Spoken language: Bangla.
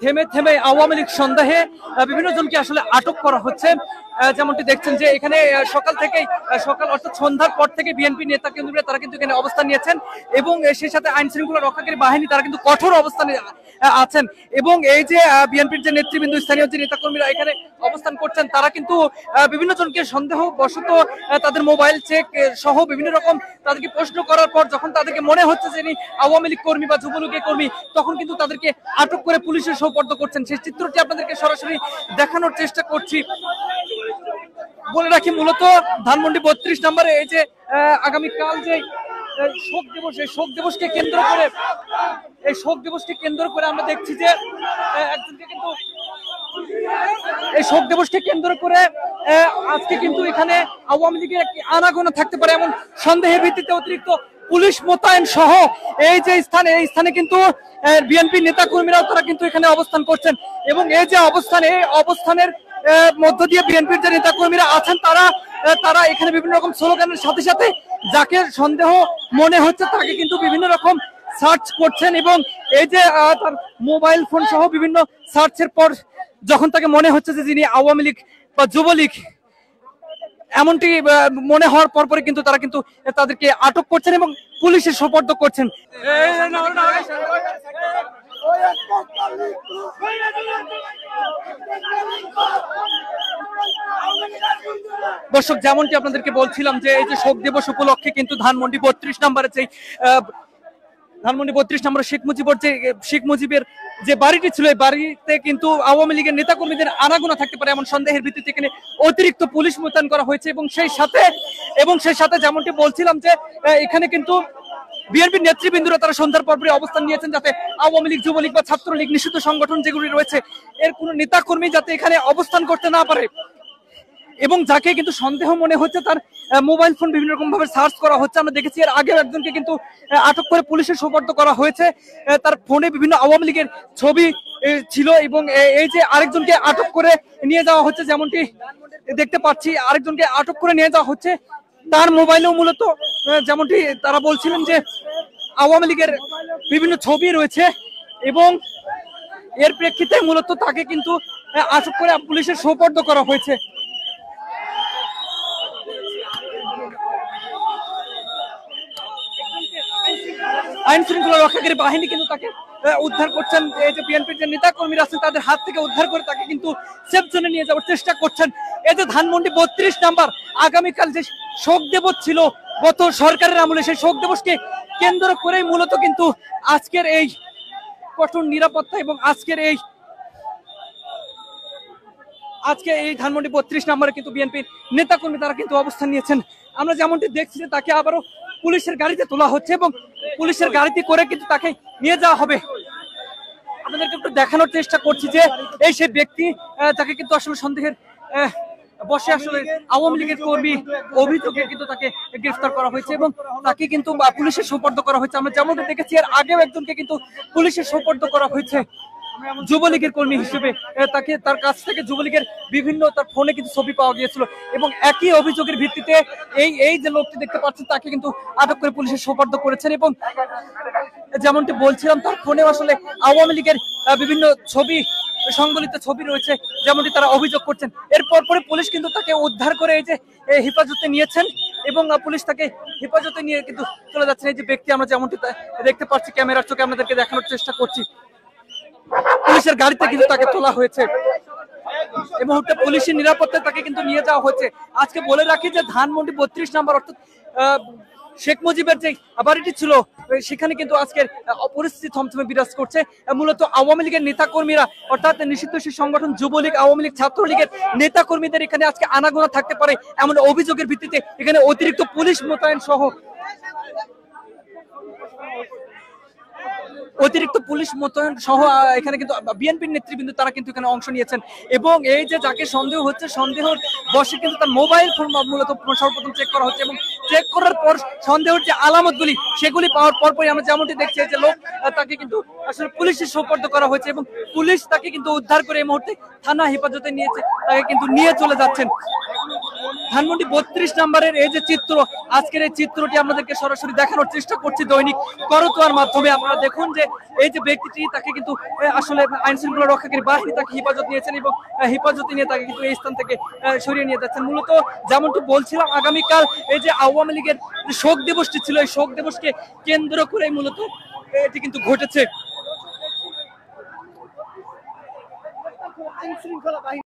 থেমে থেমে আওয়ামী লীগ সন্দেহে বিভিন্ন জনকে আসলে আটক করা হচ্ছে। যেমনটি দেখছেন যে এখানে সকাল থেকেই সকাল অর্থাৎ সন্ধ্যার পর থেকে বিএনপি নেতা কেন্দ্রীয় তারা কিন্তু এখানে অবস্থান নিয়েছেন এবং সেই সাথে আইন শৃঙ্খলা রক্ষাকারী বাহিনী তারা কিন্তু কঠোর অবস্থানে আছেন এবং এই যে বিএনপির যে নেতৃবৃন্দ স্থানীয় যে নেতাকর্মীরা এখানে অবস্থান করছেন তারা কিন্তু বিভিন্ন জনকে সন্দেহ বশত তাদের মোবাইল চেক সহ বিভিন্ন রকম তাদেরকে প্রশ্ন করার পর যখন তাদেরকে মনে হচ্ছে যে আওয়ামী লীগ কর্মী বা যুবলীগের কর্মী তখন কিন্তু তাদেরকে আটক করে পুলিশের সোপর্দ করছেন। সেই চিত্রটি আপনাদেরকে সরাসরি দেখানোর চেষ্টা করছি। বলে রাখি মূলত ধানমন্ডি 32 নম্বরে এই যে আগামীকাল যে শোক দিবস এই শোক দিবসকে কেন্দ্র করে আমরা দেখছি যে একজনকে কিন্তু এই শোক দিবসকে কেন্দ্র করে আজকে কিন্তু এখানে আওয়ামী লীগের একটি আনাগোনা থাকতে পারে এমন সন্দেহের ভিত্তিতে অতিরিক্ত পুলিশ মোতায়েন সহ এই যে স্থানে এই স্থানে কিন্তু বিএনপি নেতা কর্মীরাও তারা কিন্তু এখানে অবস্থান করছেন এবং এই যে অবস্থান এই অবস্থানের মধ্য দিয়ে বিএনপির যে নেতা কর্মীরা আছেন তারা এখানে বিভিন্ন রকম স্লোগানের সাথে সাথে যাকে সন্দেহ মনে হচ্ছে তাকে কিন্তু বিভিন্ন রকম সার্চ করছেন এবং এই যে তার মোবাইল ফোন সহ বিভিন্ন সার্চের পর যখন তাকে মনে হচ্ছে যে যিনি আওয়ামী লীগ বা যুবলীগ এমনটি মনে হওয়ার পরপরই কিন্তু তারা কিন্তু তাদেরকে আটক করছেন এবং পুলিশের সোপর্দ করছেন। দর্শক যেমনটি আপনাদেরকে বলছিলাম যে এই যে শোক দিবস উপলক্ষে কিন্তু ধানমন্ডি 32 নম্বরে যে ধানমন্ডি 32 নম্বরে শেখ মুজিবের যে বাড়িটি ছিল এই বাড়িতে কিন্তু আওয়ামী লীগের নেতাকর্মীদের আনাগোনা থাকতে পারে এমন সন্দেহের ভিত্তিতে এখানে অতিরিক্ত পুলিশ মোতায়েন করা হয়েছে এবং সেই সাথে যেমনটি বলছিলাম যে এখানে কিন্তু বিএনপির নেতৃবৃন্দরা তারা সন্ধ্যার পরপরই অবস্থান নিয়েছেন যাতে আওয়ামী লীগ যুবলীগ বা ছাত্রলীগ নিষিদ্ধ সংগঠন যেগুলি রয়েছে এর কোনো নেতাকর্মী যাতে এখানে অবস্থান করতে না পারে এবং যাকে কিন্তু সন্দেহ মনে হচ্ছে তার মোবাইল ফোন বিভিন্ন রকম ভাবে সার্চ করা হচ্ছে। আমরা দেখেছি এর আগে একজনকে কিন্তু আটক করে পুলিশের সোপর্দ করা হয়েছে, তার ফোনে বিভিন্ন আওয়ামী লীগের ছবি ছিল এবং এই যে আরেকজনকে আটক করে নিয়ে যাওয়া হচ্ছে যেমনটি দেখতে পাচ্ছি আরেকজনকে আটক করে নিয়ে যাওয়া হচ্ছে তার মোবাইলেও মূলত যেমনটি তারা বলছিলেন যে আওয়ামী লীগের বিভিন্ন ছবি রয়েছে এবং এর প্রেক্ষিতে মূলত তাকে কিন্তু আটক করে পুলিশের সোপর্দ করা হয়েছে। আইন শৃঙ্খলা রক্ষাকারী বাহিনী কিন্তু তাকে উদ্ধার করছেন, এই যে বিএনপির যে নেতা কর্মীরা আছেন তাদের হাত থেকে উদ্ধার করে তাকে কিন্তু সেফ জোনে নিয়ে যাওয়ার চেষ্টা করছেন। এই যে ধানমন্ডি 32 নম্বর আগামীকাল যে শোক দিবস ছিল গত সরকারের আমলে সেই শোক দিবসকে কেন্দ্র করেই মূলত কিন্তু আজকের এই কঠোর নিরাপত্তা এবং আজকে এই ধানমন্ডি 32 নম্বরে কিন্তু বিএনপির নেতা কর্মী তারা কিন্তু অবস্থান নিয়েছেন। আমরা যেমনটি দেখছি যে তাকে আবারও পুলিশের গাড়িতে তোলা হচ্ছে এবং পুলিশের গাড়িতে করে কিন্তু তাকে নিয়ে যাওয়া হবে। আপনাদেরকে একটু দেখানোর চেষ্টা করছি যে এই সেই ব্যক্তি তাকে কিন্তু আসলে সন্দেহের বসে আসলে আওয়ামী লীগের কর্মী অভিযোগে কিন্তু তাকে গ্রেফতার করা হয়েছে এবং তাকে কিন্তু পুলিশের সোপর্দ করা হয়েছে। আমরা যেমনটা দেখেছি এর আগেও একজনকে কিন্তু পুলিশের সোপর্দ করা হয়েছে যুবলীগের কর্মী হিসেবে। তার কাছ থেকে যুবলীগের বিভিন্ন তার ফোনে কিন্তু ছবি পাওয়া গিয়েছিল এবং একই অভিযোগের ভিত্তিতে এই যে লোকটি দেখতে পাচ্ছেন তাকে কিন্তু আটক করে পুলিশের সোপর্দ করেছেন এবং যেমনটি বলছিলাম তার ফোনে আসলে আওয়ামী লীগের বিভিন্ন সংবলিত ছবি রয়েছে যেমনটি তারা অভিযোগ করছেন। এরপর পরে পুলিশ কিন্তু তাকে উদ্ধার করে এই যে হেফাজতে নিয়েছেন এবং পুলিশ তাকে হেফাজতে নিয়ে কিন্তু চলে যাচ্ছেন। এই যে ব্যক্তি আমরা যেমনটি দেখতে পাচ্ছি ক্যামেরার চোখে আপনাদেরকে দেখানোর চেষ্টা করছি, পুলিশের গাড়িতে কিন্তু তাকে তোলা হয়েছে। এই মুহূর্তে পুলিশের নিরাপত্তায় তাকে কিন্তু নিয়ে যাওয়া হচ্ছে। আজকে বলে রাখি যে ধানমন্ডি 32 নম্বর অর্থাৎ শেখ মুজিবের যে বাড়িটি ছিল সেখানে কিন্তু আজকের পরিস্থিতি থমথমে বিরাজ করছে। মূলত আওয়ামী লীগের নেতা কর্মীরা অর্থাৎ নিষিদ্ধ সেই সংগঠন যুবলীগ আওয়ামী লীগ ছাত্রলীগের নেতা কর্মীদের এখানে আজকে আনাগোনা থাকতে পারে এমন অভিযোগের ভিত্তিতে এখানে অতিরিক্ত পুলিশ মোতায়েন সহ এখানে কিন্তু বিএনপির নেতৃবৃন্দ তারা কিন্তু এখানে অংশ নিয়েছেন এবং এই যে যাকে সন্দেহ হচ্ছে সন্দেহের বসে কিন্তু তার মোবাইল ফোন মূলত সর্বপ্রথম চেক করা হচ্ছে এবং চেক করার পর সন্দেহের যে আলামতগুলি সেগুলি পাওয়ার পরপরই আমরা যেমনটি দেখছি যে লোক তাকে কিন্তু আসলে পুলিশের সোপর্দ করা হয়েছে এবং পুলিশ তাকে কিন্তু উদ্ধার করে এই মুহূর্তে থানা হেফাজতে নিয়েছে, তাকে কিন্তু নিয়ে চলে যাচ্ছেন। ধানমন্ডি 32 নম্বরের এই যে চিত্র, আজকের এই চিত্রটি আপনাদেরকে সরাসরি দেখানোর চেষ্টা করছি দৈনিক করতোয়ার মাধ্যমে। আপনারা দেখুন যে এই যে ব্যক্তিটি, তাকে কিন্তু আসলে আইন শৃঙ্খলা রক্ষাকারী বাহিনী তাকে হেফাজত নিয়েছেন এবং হেফাজতে নিয়ে তাকে কিন্তু এই স্থান থেকে সরিয়ে নিয়ে যাচ্ছেন। মূলত যেমনটি বলছিলাম, আগামীকাল এই যে আওয়ামী লীগের যে শোক দিবসটি ছিল, এই শোক দিবসকে কেন্দ্র করে মূলত এটি কিন্তু ঘটেছে। আইন শৃঙ্খলা বাহিনী